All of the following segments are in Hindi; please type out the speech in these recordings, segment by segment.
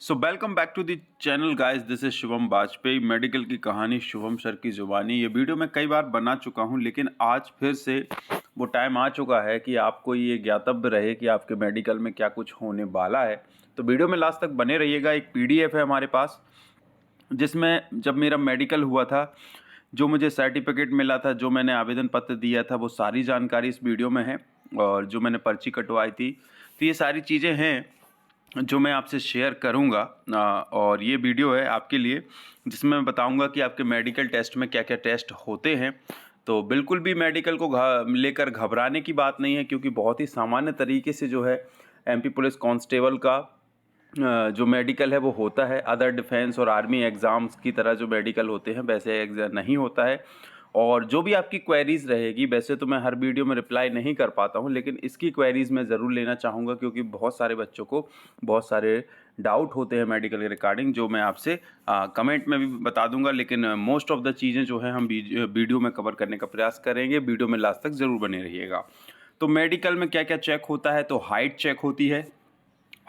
So welcome back to the channel guys, this is Shubham Vajpayee. Medical की कहानी शुभम सर की जुबानी। ये वीडियो मैं कई बार बना चुका हूँ, लेकिन आज फिर से वो टाइम आ चुका है कि आपको ये ज्ञातव्य रहे कि आपके मेडिकल में क्या कुछ होने वाला है। तो वीडियो में लास्ट तक बने रहिएगा। एक पीडीएफ है हमारे पास, जिसमें जब मेरा मेडिकल हुआ था, जो मुझे सर्टिफिकेट मिला था, जो मैंने आवेदन पत्र दिया था, वो सारी जानकारी इस वीडियो में है। और जो मैंने पर्ची कटवाई थी, तो ये सारी चीज़ें हैं जो मैं आपसे शेयर करूंगा। और ये वीडियो है आपके लिए, जिसमें मैं बताऊंगा कि आपके मेडिकल टेस्ट में क्या क्या टेस्ट होते हैं। तो बिल्कुल भी मेडिकल को लेकर घबराने की बात नहीं है, क्योंकि बहुत ही सामान्य तरीके से जो है एमपी पुलिस कांस्टेबल का जो मेडिकल है वो होता है। अदर डिफेंस और आर्मी एग्ज़ाम्स की तरह जो मेडिकल होते हैं वैसे एग्जाम नहीं होता है। और जो भी आपकी क्वेरीज़ रहेगी, वैसे तो मैं हर वीडियो में रिप्लाई नहीं कर पाता हूं, लेकिन इसकी क्वेरीज़ मैं ज़रूर लेना चाहूँगा, क्योंकि बहुत सारे बच्चों को बहुत सारे डाउट होते हैं मेडिकल के रिगार्डिंग, जो मैं आपसे कमेंट में भी बता दूंगा। लेकिन मोस्ट ऑफ द चीज़ें जो है हम वीडियो में कवर करने का प्रयास करेंगे। वीडियो में लास्ट तक ज़रूर बने रहिएगा। तो मेडिकल में क्या क्या चेक होता है? तो हाइट चेक होती है,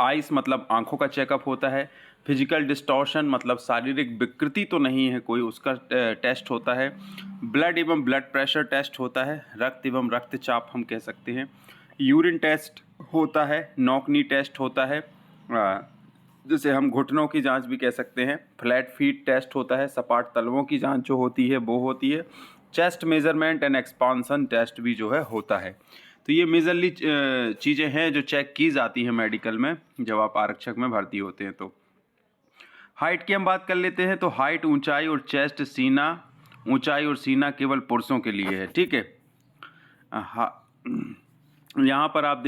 आइस मतलब आंखों का चेकअप होता है, फिजिकल डिस्टॉर्शन मतलब शारीरिक विकृति तो नहीं है कोई, उसका टेस्ट होता है, ब्लड एवं ब्लड प्रेशर टेस्ट होता है, रक्त एवं रक्तचाप हम कह सकते हैं, यूरिन टेस्ट होता है, नौकनी टेस्ट होता है, जिसे हम घुटनों की जांच भी कह सकते हैं, फ्लैट फीट टेस्ट होता है, सपाट तलवों की जांच जो होती है वो होती है, chest measurement and expansion test भी जो है होता है। तो ये मेजरली चीज़ें हैं जो चेक की जाती हैं मेडिकल में जब आप आरक्षक में भर्ती होते हैं। तो हाइट की हम बात कर लेते हैं। तो हाइट, ऊंचाई और चेस्ट, सीना, ऊंचाई और सीना केवल पुरुषों के लिए है, ठीक है। यहाँ पर आप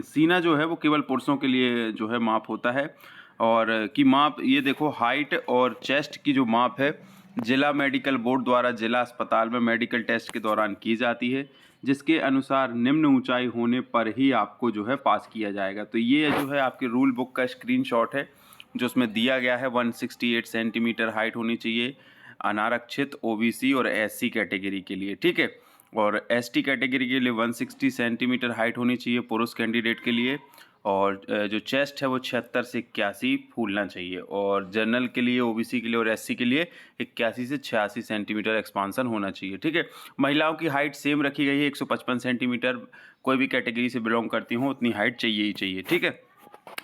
सीना जो है वो केवल पुरुषों के लिए जो है माप होता है। और की माप ये देखो, हाइट और चेस्ट की जो माप है जिला मेडिकल बोर्ड द्वारा जिला अस्पताल में मेडिकल टेस्ट के दौरान की जाती है, जिसके अनुसार निम्न ऊंचाई होने पर ही आपको जो है पास किया जाएगा। तो ये जो है आपके रूल बुक का स्क्रीनशॉट है, जो उसमें दिया गया है। 168 सेंटीमीटर हाइट होनी चाहिए अनारक्षित, ओबीसी और एससी कैटेगरी के लिए, ठीक है। और एसटी कैटेगरी के लिए 160 सेंटीमीटर हाइट होनी चाहिए पुरुष कैंडिडेट के लिए। और जो चेस्ट है वो 76 से 81 फूलना चाहिए। और जनरल के लिए, ओबीसी के लिए और एससी के लिए 81 से 86 सेंटीमीटर एक्सपांसन होना चाहिए, ठीक है। महिलाओं की हाइट सेम रखी गई है, 155 सेंटीमीटर। कोई भी कैटेगरी से बिलोंग करती हूँ उतनी हाइट चाहिए ही चाहिए, ठीक है।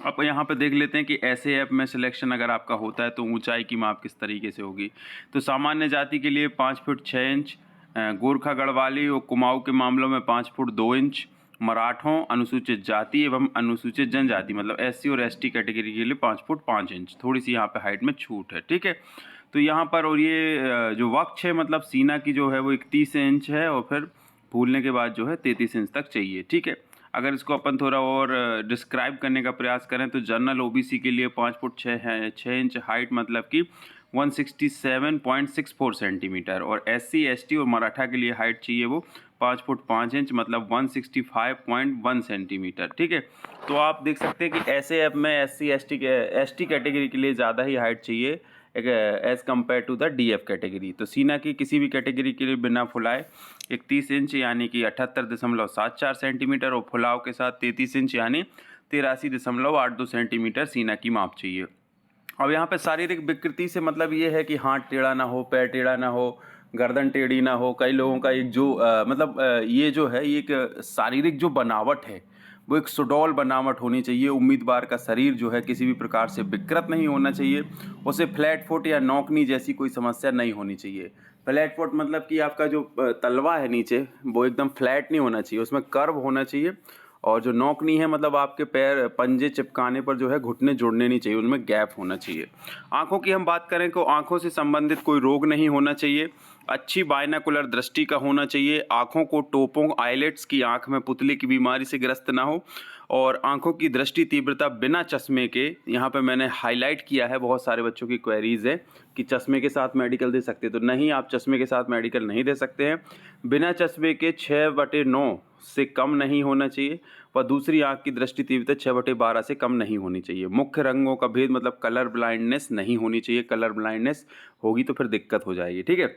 अब यहाँ पे देख लेते हैं कि एसएएफ में सिलेक्शन अगर आपका होता है तो ऊंचाई की माप किस तरीके से होगी। तो सामान्य जाति के लिए 5 फुट 6 इंच, गोरखा गढ़वाली और कुमाऊं के मामलों में 5 फुट 2 इंच, मराठों, अनुसूचित जाति एवं अनुसूचित जनजाति मतलब एससी और एसटी कैटेगरी के लिए 5 फुट 5 इंच। थोड़ी सी यहाँ पे हाइट में छूट है, ठीक है। तो यहाँ पर, और ये जो वक्ष है मतलब सीना की जो है वो 31 इंच है, और फिर फूलने के बाद जो है 33 इंच तक चाहिए, ठीक है। अगर इसको अपन थोड़ा और डिस्क्राइब करने का प्रयास करें तो जनरल ओबीसी के लिए 5 फुट 6 इंच हाइट मतलब कि 167.64 सेंटीमीटर, और एससी एसटी और मराठा के लिए हाइट चाहिए वो 5 फुट 5 इंच मतलब 165.1 सेंटीमीटर, ठीक है। तो आप देख सकते हैं कि ऐसे ऐप में एसटी कैटेगरी के लिए ज़्यादा ही हाइट चाहिए as compare to the DF category. तो सीना की किसी भी कैटेगरी के लिए बिना फुलाए 31 इंच यानी कि 78.74 सेंटीमीटर, और फुलाव के साथ 33 इंच यानी 83.82 सेंटीमीटर सीना की माप चाहिए। अब यहाँ पे शारीरिक विकृति से मतलब ये है कि हाथ टेढ़ा ना हो, पैर टेढ़ा ना हो, गर्दन टेढ़ी ना हो। कई लोगों का एक जो ये जो है, ये एक शारीरिक जो बनावट है वो एक सुडौल बनावट होनी चाहिए। उम्मीदवार का शरीर जो है किसी भी प्रकार से विकृत नहीं होना चाहिए। उसे फ्लैट फुट या नौकनी जैसी कोई समस्या नहीं होनी चाहिए। फ्लैट फुट मतलब कि आपका जो तलवा है नीचे वो एकदम फ्लैट नहीं होना चाहिए, उसमें कर्व होना चाहिए। और जो नौकनी है मतलब आपके पैर पंजे चिपकाने पर जो है घुटने जुड़ने नहीं चाहिए, उनमें गैप होना चाहिए। आंखों की हम बात करें तो आंखों से संबंधित कोई रोग नहीं होना चाहिए। अच्छी बायनाकुलर दृष्टि का होना चाहिए। आंखों को टोपों आइलेट्स की आंख में पुतली की बीमारी से ग्रस्त ना हो। और आंखों की दृष्टि तीव्रता बिना चश्मे के, यहाँ पे मैंने हाईलाइट किया है, बहुत सारे बच्चों की क्वेरीज है कि चश्मे के साथ मेडिकल दे सकते हैं। तो नहीं, आप चश्मे के साथ मेडिकल नहीं दे सकते हैं। बिना चश्मे के 6/9 से कम नहीं होना चाहिए। व दूसरी आंख की दृष्टि तीव्रता 6/12 से कम नहीं होनी चाहिए। मुख्य रंगों का भेद मतलब कलर ब्लाइंडनेस नहीं होनी चाहिए। कलर ब्लाइंडनेस होगी तो फिर दिक्कत हो जाएगी, ठीक है।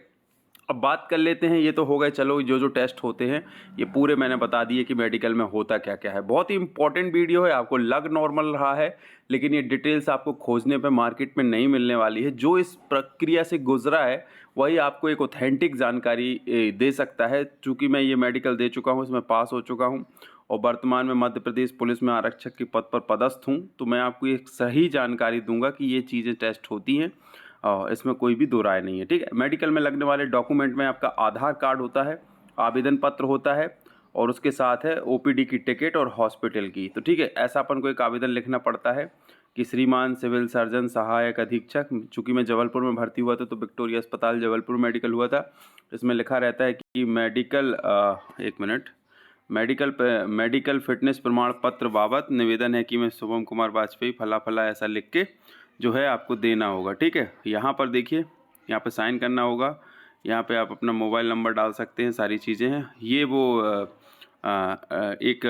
अब बात कर लेते हैं, ये तो हो गए चलो जो जो टेस्ट होते हैं ये पूरे मैंने बता दिए कि मेडिकल में होता क्या क्या है। बहुत ही इंपॉर्टेंट वीडियो है, आपको लग नॉर्मल रहा है लेकिन ये डिटेल्स आपको खोजने पे मार्केट में नहीं मिलने वाली है। जो इस प्रक्रिया से गुजरा है वही आपको एक ऑथेंटिक जानकारी दे सकता है। चूँकि मैं ये मेडिकल दे चुका हूँ, इसमें पास हो चुका हूँ और वर्तमान में मध्य प्रदेश पुलिस में आरक्षक के पद पर पदस्थ हूँ, तो मैं आपको एक सही जानकारी दूंगा कि ये चीज़ें टेस्ट होती हैं। इसमें कोई भी दो राय नहीं है, ठीक है। मेडिकल में लगने वाले डॉक्यूमेंट में आपका आधार कार्ड होता है, आवेदन पत्र होता है और उसके साथ है ओपीडी की टिकट और हॉस्पिटल की। तो ठीक है, ऐसा अपन को एक आवेदन लिखना पड़ता है कि श्रीमान सिविल सर्जन सहायक अधीक्षक, चूँकि मैं जबलपुर में भर्ती हुआ था तो विक्टोरिया अस्पताल जबलपुर मेडिकल हुआ था। इसमें लिखा रहता है कि मेडिकल फिटनेस प्रमाण पत्र बाबत निवेदन है कि मैं शुभम कुमार वाजपेयी फला फला ऐसा लिख के जो है आपको देना होगा, ठीक है। यहाँ पर देखिए, यहाँ पे साइन करना होगा, यहाँ पे आप अपना मोबाइल नंबर डाल सकते हैं, सारी चीज़ें हैं। ये वो एक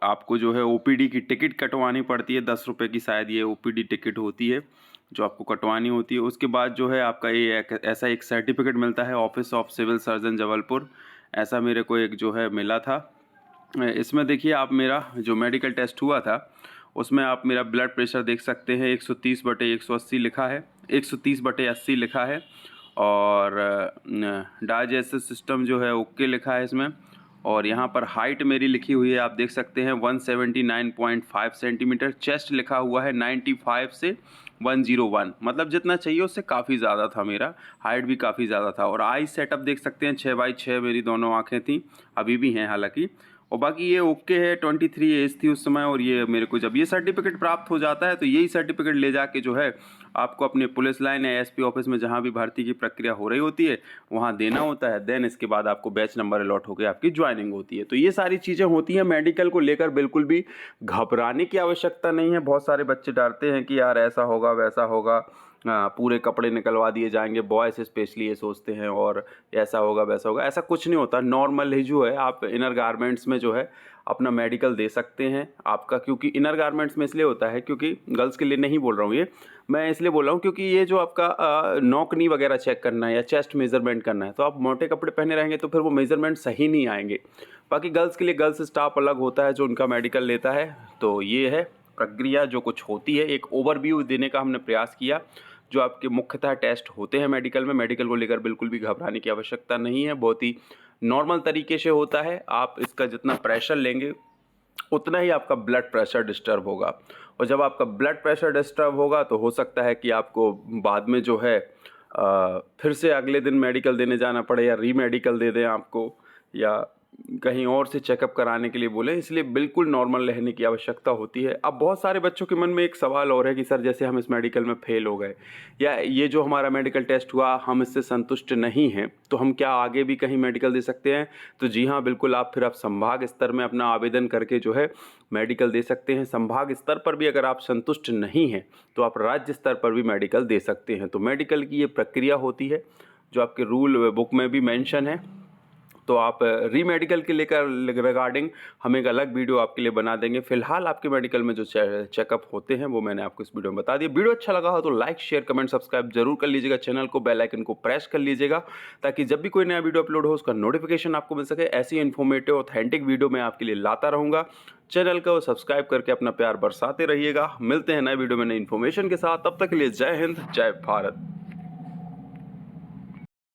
आपको जो है ओपीडी की टिकट कटवानी पड़ती है, 10 रुपये की शायद ये ओपीडी टिकट होती है जो आपको कटवानी होती है। उसके बाद जो है आपका ये ऐसा एक सर्टिफिकेट मिलता है, office of civil surgeon Jabalpur, ऐसा मेरे को एक जो है मिला था। इसमें देखिए आप मेरा जो मेडिकल टेस्ट हुआ था उसमें आप मेरा ब्लड प्रेशर देख सकते हैं, 130/180 लिखा है, 130/80 लिखा है और डाइजेस्टिव सिस्टम जो है ओके लिखा है इसमें। और यहाँ पर हाइट मेरी लिखी हुई है, आप देख सकते हैं 179.5 सेंटीमीटर। चेस्ट लिखा हुआ है 95 से 101, मतलब जितना चाहिए उससे काफ़ी ज़्यादा था मेरा, हाइट भी काफ़ी ज़्यादा था। और आई सेटअप देख सकते हैं 6/6 मेरी दोनों आँखें थी, अभी भी हैं हालांकि। और बाकी ये ओके है, 23 एज थी उस समय। और ये मेरे को जब ये सर्टिफिकेट प्राप्त हो जाता है तो यही सर्टिफिकेट ले जाके जो है आपको अपने पुलिस लाइन या एसपी ऑफिस में जहाँ भी भर्ती की प्रक्रिया हो रही होती है वहाँ देना होता है। देन इसके बाद आपको बैच नंबर अलॉट होकर आपकी ज्वाइनिंग होती है। तो ये सारी चीज़ें होती हैं। मेडिकल को लेकर बिल्कुल भी घबराने की आवश्यकता नहीं है। बहुत सारे बच्चे डरते हैं कि यार ऐसा होगा वैसा होगा, पूरे कपड़े निकलवा दिए जाएंगे, बॉयज़ स्पेशली ये सोचते हैं, और ऐसा होगा वैसा होगा। ऐसा कुछ नहीं होता। नॉर्मल ही जो है आप इनर गारमेंट्स में जो है अपना मेडिकल दे सकते हैं आपका, क्योंकि इनर गारमेंट्स में इसलिए होता है क्योंकि गर्ल्स के लिए नहीं बोल रहा हूँ ये, मैं इसलिए बोल रहा हूँ क्योंकि ये जो आपका नॉक नी वगैरह चेक करना है या चेस्ट मेजरमेंट करना है तो आप मोटे कपड़े पहने रहेंगे तो फिर वो मेजरमेंट सही नहीं आएंगे। बाकी गर्ल्स के लिए गर्ल्स स्टाफ अलग होता है जो उनका मेडिकल लेता है। तो ये है प्रक्रिया जो कुछ होती है, एक ओवरव्यू देने का हमने प्रयास किया। जो आपके मुख्यतः टेस्ट होते हैं मेडिकल में, मेडिकल को लेकर बिल्कुल भी घबराने की आवश्यकता नहीं है, बहुत ही नॉर्मल तरीके से होता है। आप इसका जितना प्रेशर लेंगे उतना ही आपका ब्लड प्रेशर डिस्टर्ब होगा, और जब आपका ब्लड प्रेशर डिस्टर्ब होगा तो हो सकता है कि आपको बाद में जो है फिर से अगले दिन मेडिकल देने जाना पड़े, या रीमेडिकल दे दें आपको, या कहीं और से चेकअप कराने के लिए बोले। इसलिए बिल्कुल नॉर्मल रहने की आवश्यकता होती है। अब बहुत सारे बच्चों के मन में एक सवाल और है कि सर जैसे हम इस मेडिकल में फेल हो गए या ये जो हमारा मेडिकल टेस्ट हुआ हम इससे संतुष्ट नहीं हैं तो हम क्या आगे भी कहीं मेडिकल दे सकते हैं? तो जी हाँ, बिल्कुल। आप फिर संभाग स्तर में अपना आवेदन करके जो है मेडिकल दे सकते हैं। संभाग स्तर पर भी अगर आप संतुष्ट नहीं हैं तो आप राज्य स्तर पर भी मेडिकल दे सकते हैं। तो मेडिकल की ये प्रक्रिया होती है जो आपके रूल बुक में भी मेंशन है। तो आप रीमेडिकल के लेकर रिगार्डिंग हम एक अलग वीडियो आपके लिए बना देंगे। फिलहाल आपके मेडिकल में जो चेकअप होते हैं वो मैंने आपको इस वीडियो में बता दिया। वीडियो अच्छा लगा हो तो लाइक शेयर कमेंट सब्सक्राइब जरूर कर लीजिएगा, चैनल को बेल आइकन को प्रेस कर लीजिएगा ताकि जब भी कोई नया वीडियो अपलोड हो उसका नोटिफिकेशन आपको मिल सके। ऐसी इन्फॉर्मेटिव ऑथेंटिक वीडियो मैं आपके लिए लाता रहूँगा। चैनल को सब्सक्राइब करके अपना प्यार बरसाते रहिएगा। मिलते हैं नए वीडियो में नई इन्फॉर्मेशन के साथ, तब तक के लिए जय हिंद जय भारत।